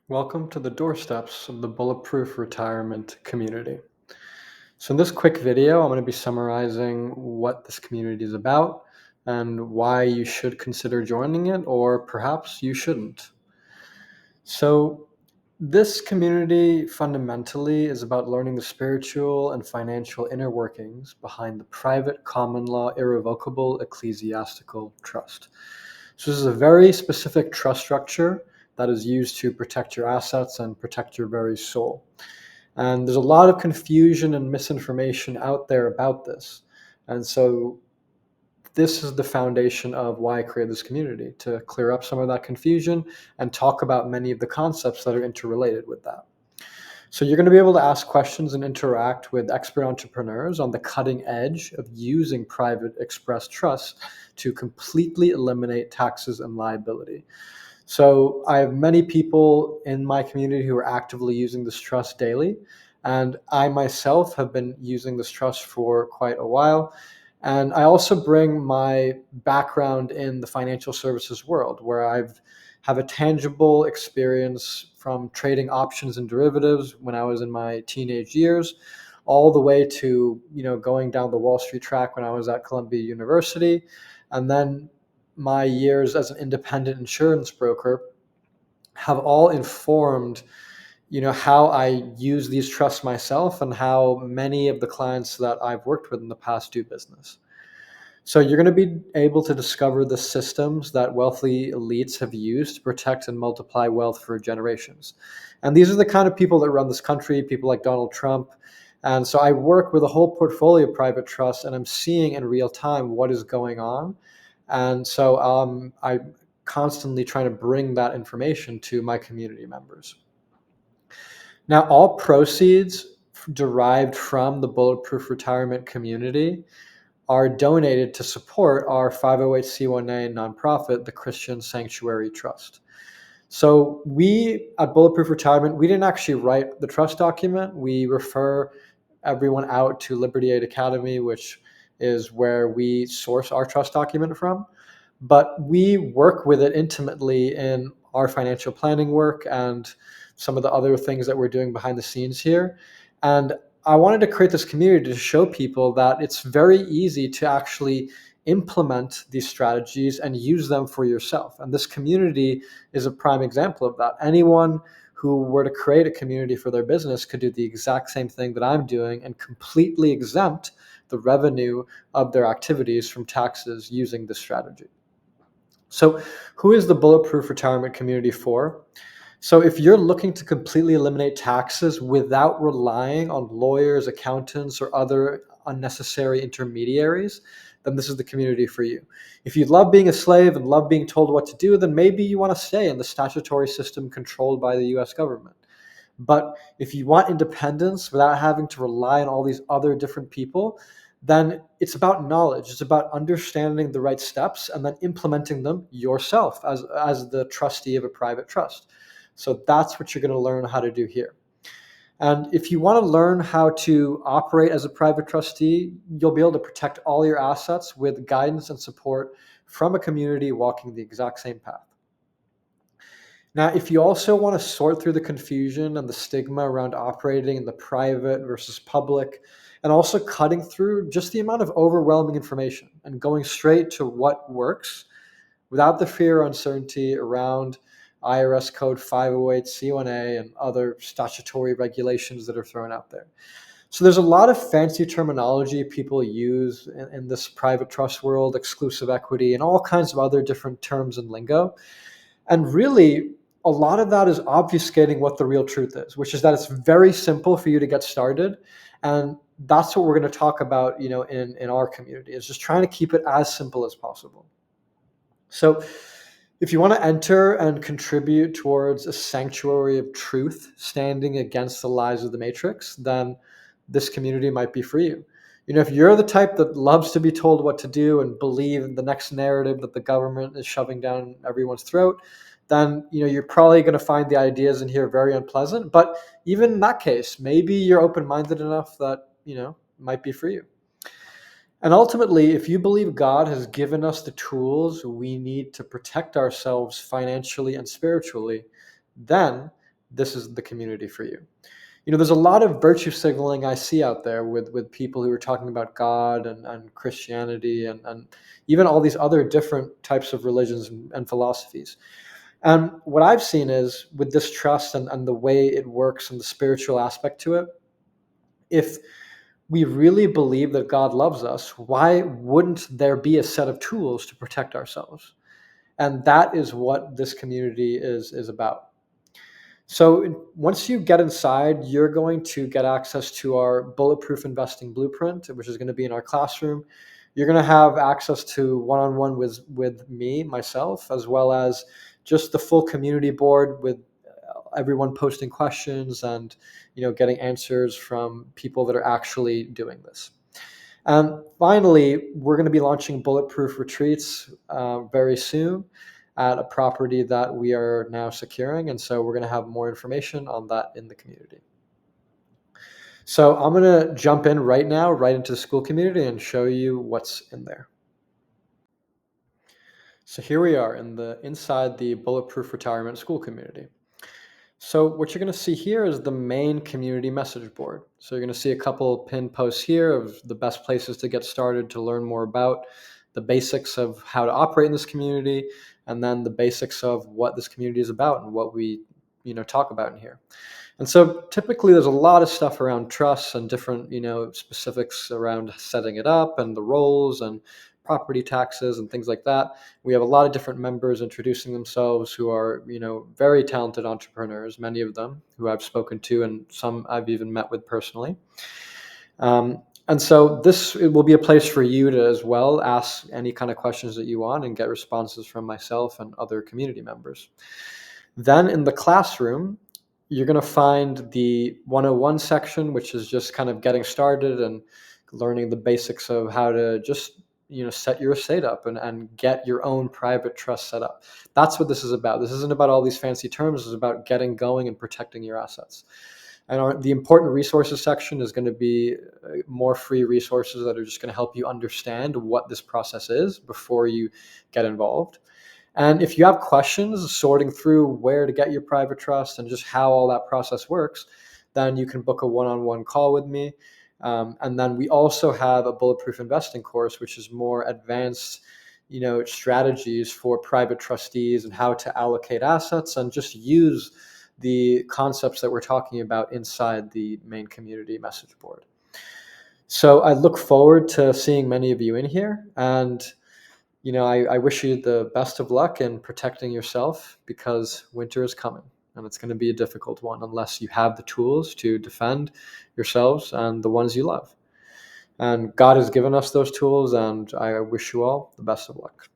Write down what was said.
Welcome to the doorsteps of the Bulletproof Retirement Community. So, in this quick video, I'm going to be summarizing what this community is about and why you should consider joining it, or perhaps you shouldn't. So, this community fundamentally is about learning the spiritual and financial inner workings behind the private common law irrevocable ecclesiastical trust. So this is a very specific trust structure that is used to protect your assets and protect your very soul. And there's a lot of confusion and misinformation out there about this. And so this is the foundation of why I created this community, to clear up some of that confusion and talk about many of the concepts that are interrelated with that. So you're going to be able to ask questions and interact with expert entrepreneurs on the cutting edge of using private express trust to completely eliminate taxes and liability. So I have many people in my community who are actively using this trust daily. And I myself have been using this trust for quite a while. And I also bring my background in the financial services world, where I've have a tangible experience from trading options and derivatives when I was in my teenage years, all the way to going down the Wall Street track when I was at Columbia University, and then my years as an independent insurance broker have all informed how I use these trusts myself and how many of the clients that I've worked with in the past do business. So you're going to be able to discover the systems that wealthy elites have used to protect and multiply wealth for generations. And these are the kind of people that run this country, people like Donald Trump. And so I work with a whole portfolio of private trusts, and I'm seeing in real time what is going on. And so I'm constantly trying to bring that information to my community members. Now, all proceeds derived from the Bulletproof Retirement Community are donated to support our 508c1a nonprofit, the Christian Sanctuary Trust. So we at Bulletproof Retirement, we didn't actually write the trust document. We refer everyone out to Liberty Aid Academy, which is where we source our trust document from. But we work with it intimately in our financial planning work and some of the other things that we're doing behind the scenes here. And I wanted to create this community to show people that it's very easy to actually implement these strategies and use them for yourself. And this community is a prime example of that. Anyone who were to create a community for their business could do the exact same thing that I'm doing and completely exempt the revenue of their activities from taxes using this strategy. So, who is the Bulletproof Retirement Community for? So, if you're looking to completely eliminate taxes without relying on lawyers, accountants, or other unnecessary intermediaries, then this is the community for you. If you love being a slave and love being told what to do, then maybe you want to stay in the statutory system controlled by the US government. But if you want independence without having to rely on all these other different people, then it's about knowledge. It's about understanding the right steps and then implementing them yourself as the trustee of a private trust. So that's what you're going to learn how to do here. And if you want to learn how to operate as a private trustee, you'll be able to protect all your assets with guidance and support from a community walking the exact same path. Now, if you also want to sort through the confusion and the stigma around operating in the private versus public, and also cutting through just the amount of overwhelming information and going straight to what works without the fear or uncertainty around IRS code 508C1A and other statutory regulations that are thrown out there. So there's a lot of fancy terminology people use in this private trust world, exclusive equity, and all kinds of other different terms and lingo. And really, a lot of that is obfuscating what the real truth is, which is that it's very simple for you to get started. And that's what we're going to talk about, in our community, is just trying to keep it as simple as possible. So if you want to enter and contribute towards a sanctuary of truth standing against the lies of the matrix, then this community might be for you. If you're the type that loves to be told what to do and believe in the next narrative that the government is shoving down everyone's throat, then you're probably going to find the ideas in here very unpleasant. But even in that case, maybe you're open-minded enough that might be for you. And ultimately, if you believe God has given us the tools we need to protect ourselves financially and spiritually, then this is the community for you. There's a lot of virtue signaling I see out there with people who are talking about God and Christianity and even all these other different types of religions and philosophies. And what I've seen is with this trust and the way it works and the spiritual aspect to it, if we really believe that God loves us, why wouldn't there be a set of tools to protect ourselves? And that is what this community is about. So once you get inside, you're going to get access to our Bulletproof Investing Blueprint, which is going to be in our classroom. You're going to have access to one-on-one with me, myself, as well as just the full community board with everyone posting questions and getting answers from people that are actually doing this. And finally, we're going to be launching Bulletproof Retreats very soon at a property that we are now securing. And so we're going to have more information on that in the community. So I'm going to jump in right now, right into the school community and show you what's in there. So here we are inside the Bulletproof Retirement School community. So what you're going to see here is the main community message board. So you're going to see a couple pinned posts here of the best places to get started to learn more about the basics of how to operate in this community, and then the basics of what this community is about and what we talk about in here. And so typically there's a lot of stuff around trusts and different specifics around setting it up and the roles and property taxes and things like that. We have a lot of different members introducing themselves who are, very talented entrepreneurs, many of them who I've spoken to and some I've even met with personally. And so it will be a place for you to as well ask any kind of questions that you want and get responses from myself and other community members. Then in the classroom, you're going to find the 101 section, which is just kind of getting started and learning the basics of how to just set your estate up and get your own private trust set up. That's what this is about. This isn't about all these fancy terms. This is about getting going and protecting your assets. And the important resources section is going to be more free resources that are just going to help you understand what this process is before you get involved. And if you have questions sorting through where to get your private trust and just how all that process works, then you can book a one-on-one call with me. And then we also have a Bulletproof Investing course, which is more advanced, strategies for private trustees and how to allocate assets and just use the concepts that we're talking about inside the main community message board. So I look forward to seeing many of you in here, and I wish you the best of luck in protecting yourself, because winter is coming and it's going to be a difficult one unless you have the tools to defend yourselves and the ones you love. And God has given us those tools, and I wish you all the best of luck.